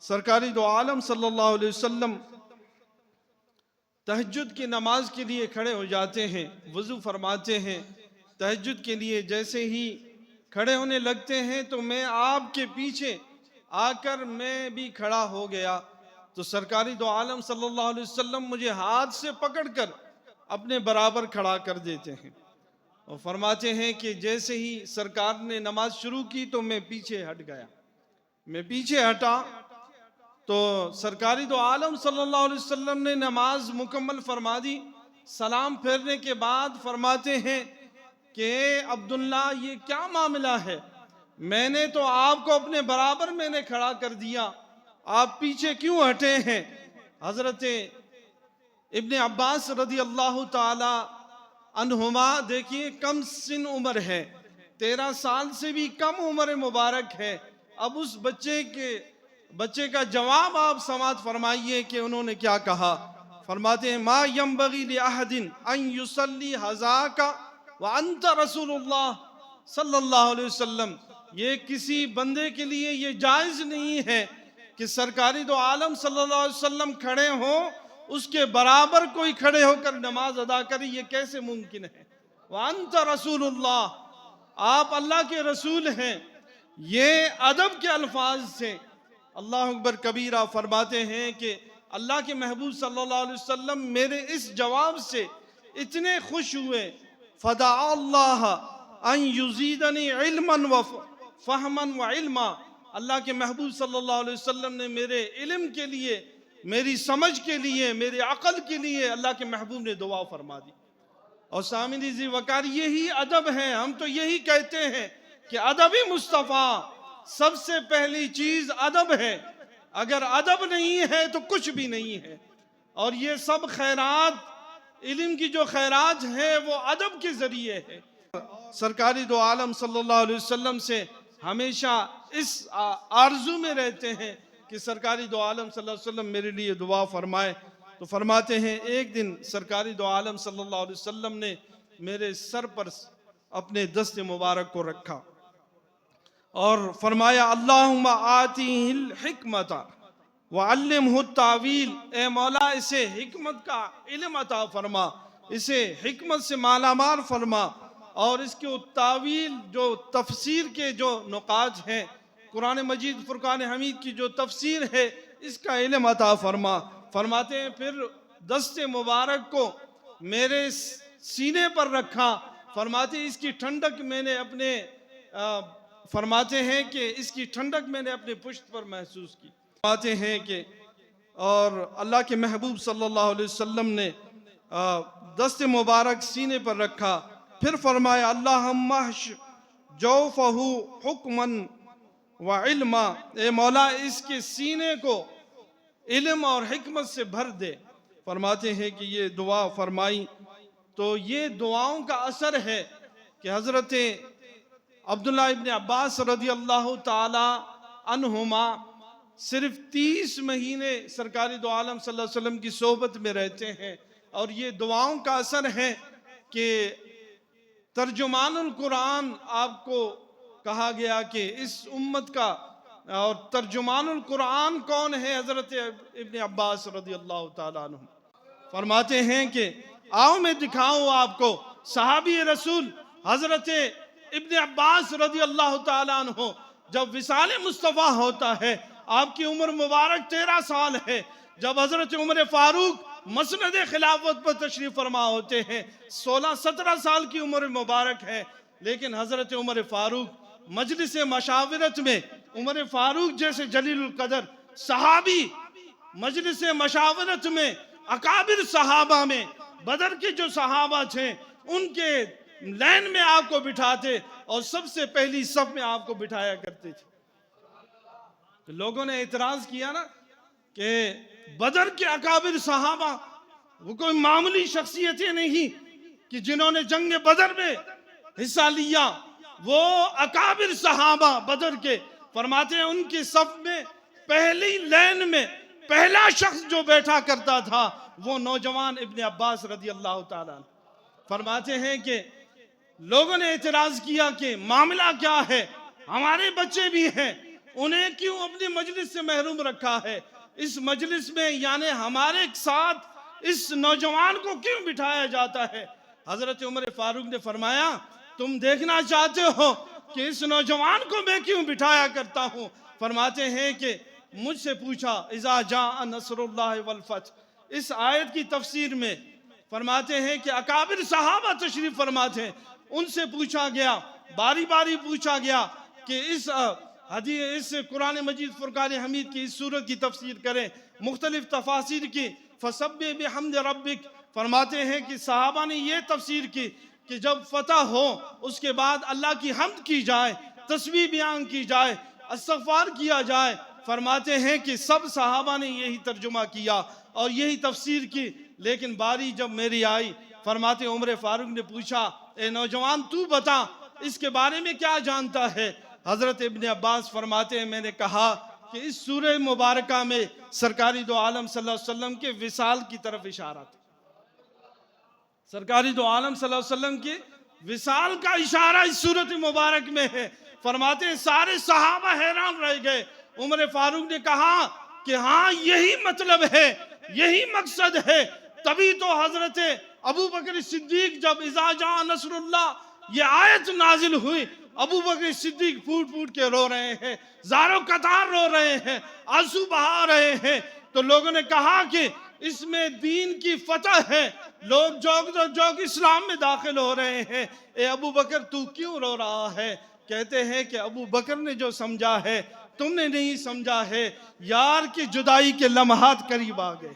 سرکاری دو عالم صلی اللہ علیہ وسلم تہجد کی نماز کے لیے کھڑے ہو جاتے ہیں، وضو فرماتے ہیں۔ تہجد کے لیے جیسے ہی کھڑے ہونے لگتے ہیں تو میں آپ کے پیچھے آ کر میں بھی کھڑا ہو گیا، تو سرکاری دو عالم صلی اللہ علیہ وسلم مجھے ہاتھ سے پکڑ کر اپنے برابر کھڑا کر دیتے ہیں اور فرماتے ہیں کہ جیسے ہی سرکار نے نماز شروع کی تو میں پیچھے ہٹ گیا۔ میں پیچھے ہٹا تو سرکاری دو عالم صلی اللہ علیہ وسلم نے نماز مکمل فرما دی۔ سلام پھیرنے کے بعد فرماتے ہیں کہ عبداللہ یہ کیا معاملہ ہے؟ میں نے تو آپ کو اپنے برابر میں نے کھڑا کر دیا، آپ پیچھے کیوں ہٹے ہیں؟ حضرت ابن عباس رضی اللہ تعالی عنہما دیکھیے کم سن عمر ہے، 13 سال سے بھی کم عمر مبارک ہے۔ اب اس بچے کا جواب آپ سماعت فرمائیے کہ انہوں نے کیا کہا۔ فرماتے ہیں ما ينبغي لأحد ان يصلي حذاك وانت رسول اللہ صلی اللہ علیہ وسلم، یہ کسی بندے کے لیے یہ جائز نہیں ہے کہ سرکاری دو عالم صلی اللہ علیہ وسلم کھڑے ہوں، اس کے برابر کوئی کھڑے ہو کر نماز ادا کرے، یہ کیسے ممکن ہے؟ وانت رسول اللہ، آپ اللہ کے رسول ہیں۔ یہ ادب کے الفاظ سے اللہ اکبر کبیرہ فرماتے ہیں کہ اللہ کے محبوب صلی اللہ علیہ وسلم میرے اس جواب سے اتنے خوش ہوئے، فدعا اللہ ان یزیدنی علما و فہما و علما، اللہ کے محبوب صلی اللہ علیہ وسلم نے میرے علم کے لیے، میری سمجھ کے لیے، میرے عقل کے لیے اللہ کے محبوب نے دعا فرما دی۔ اور سامعین ذی وقار یہی ادب ہے، ہم تو یہی کہتے ہیں کہ ادب مصطفیٰ، سب سے پہلی چیز ادب ہے، اگر ادب نہیں ہے تو کچھ بھی نہیں ہے۔ اور یہ سب خیرات، علم کی جو خیرات ہے وہ ادب کے ذریعے ہے۔ سرکاری دو عالم صلی اللہ علیہ وسلم سے ہمیشہ اس آرزو میں رہتے ہیں کہ سرکاری دو عالم صلی اللہ علیہ وسلم میرے لیے دعا فرمائے۔ تو فرماتے ہیں ایک دن سرکاری دو عالم صلی اللہ علیہ وسلم نے میرے سر پر اپنے دست مبارک کو رکھا اور فرمایا اللہم آتیہ الحکمت وعلمہ التاویل، اے مولا اسے حکمت کا علم عطا فرما، اسے حکمت سے مالا مال فرما، اور اس کے تاویل جو تفسیر کے جو نقاط ہیں، قرآن مجید فرقان حمید کی جو تفسیر ہے اس کا علم عطا فرما۔ فرماتے ہیں پھر دست مبارک کو میرے سینے پر رکھا، فرماتے ہیں اس کی ٹھنڈک میں نے اپنے فرماتے ہیں کہ اس کی ٹھنڈک میں نے اپنے پشت پر محسوس کی۔ فرماتے ہیں کہ اور اللہ کے محبوب صلی اللہ علیہ وسلم نے دست مبارک سینے پر رکھا، پھر فرمایا اللہم احش جوفہ حکما وعلما، اے مولا اس کے سینے کو علم اور حکمت سے بھر دے۔ فرماتے ہیں کہ یہ دعا فرمائی تو یہ دعاؤں کا اثر ہے کہ حضرت عبداللہ ابن عباس رضی اللہ تعالی عنہما صرف 30 مہینے سرکاری دو عالم صلی اللہ علیہ وسلم کی صحبت میں رہتے ہیں، اور یہ دعاؤں کا اثر ہے کہ ترجمان القرآن آپ کو کہا گیا کہ اس امت کا، اور ترجمان القرآن کون ہے؟ حضرت ابن عباس رضی اللہ تعالیٰ عنہ۔ فرماتے ہیں کہ آؤ میں دکھاؤں آپ کو صحابی رسول حضرت ابن عباس رضی اللہ تعالیٰ عنہ جب وصال مصطفیٰ ہوتا ہے، آپ کی عمر مبارک 13 سال ہے، جب حضرت عمر فاروق مسند خلافت پر تشریف فرما ہوتے ہیں، 16-17 سال کی عمر مبارک ہے، لیکن حضرت عمر فاروق مجلس مشاورت میں، عمر فاروق جیسے جلیل القدر صحابی مجلس مشاورت میں، اکابر صحابہ میں، بدر کے جو صحابہ تھے ان کے لین میں آپ کو بٹھاتے اور سب سے پہلی صف میں آپ کو بٹھایا کرتے تھے۔ تو لوگوں نے اعتراض کیا نا کہ بدر کے اکابر صحابہ وہ کوئی معمولی شخصیتیں نہیں کہ جنہوں نے جنگ بدر میں حصہ لیا، وہ اکابر صحابہ بدر کے، فرماتے ہیں ان کی صف میں پہلی لین میں پہلا شخص جو بیٹھا کرتا تھا وہ نوجوان ابن عباس رضی اللہ تعالیٰ عنہ۔ فرماتے ہیں کہ لوگوں نے اعتراض کیا کہ معاملہ کیا ہے، ہمارے بچے بھی ہیں، انہیں کیوں اپنی مجلس سے محروم رکھا ہے؟ اس مجلس میں یعنی ہمارے ساتھ اس نوجوان کو کیوں بٹھایا جاتا ہے؟ حضرت عمر فاروق نے فرمایا تم دیکھنا چاہتے ہو کہ اس نوجوان کو میں کیوں بٹھایا کرتا ہوں؟ فرماتے ہیں کہ مجھ سے پوچھا اذا جاء نصر اللہ والفتح، اس آیت کی تفسیر میں فرماتے ہیں کہ اکابر صحابہ تشریف فرماتے ہیں، ان سے پوچھا گیا، باری باری پوچھا گیا کہ اس قرآن مجید فرقان حمید کی اس سورت کی تفسیر کریں، مختلف تفاسیر کی، فسبح بحمد ربک، فرماتے ہیں کہ صحابہ نے یہ تفسیر کی کہ جب فتح ہو اس کے بعد اللہ کی حمد کی جائے، تسبیح بیان کی جائے، استغفار کیا جائے۔ فرماتے ہیں کہ سب صحابہ نے یہی ترجمہ کیا اور یہی تفسیر کی، لیکن باری جب میری آئی، فرماتے عمر فاروق نے پوچھا اے نوجوان تو بتا اس کے بارے میں کیا جانتا ہے؟ حضرت ابن عباس فرماتے ہیں میں نے کہا کہ اس سورہ مبارکہ میں سرکاری دو عالم صلی اللہ علیہ وسلم کے وصال کی طرف اشارہ تھا، سرکاری دو عالم صلی اللہ علیہ وسلم کے وصال کا اشارہ اس سورت مبارک میں ہے۔ فرماتے ہیں سارے صحابہ حیران رہ گئے۔ عمر فاروق نے کہا کہ ہاں یہی مطلب ہے، یہی مقصد ہے۔ تبھی تو حضرت ابو بکر صدیق جب اذا جاء نصر اللہ یہ آیت نازل ہوئی، ابو بکر صدیق پھوٹ پھوٹ کے رو رہے ہیں، زاروں قطار رو رہے ہیں، آنسو بہا رہے ہیں۔ تو لوگوں نے کہا کہ اس میں دین کی فتح ہے، لوگ جوگ اسلام میں داخل ہو رہے ہیں، اے ابو بکر تو کیوں رو رہا ہے؟ کہتے ہیں کہ ابو بکر نے جو سمجھا ہے تم نے نہیں سمجھا ہے، یار کی جدائی کے لمحات قریب آ گئے۔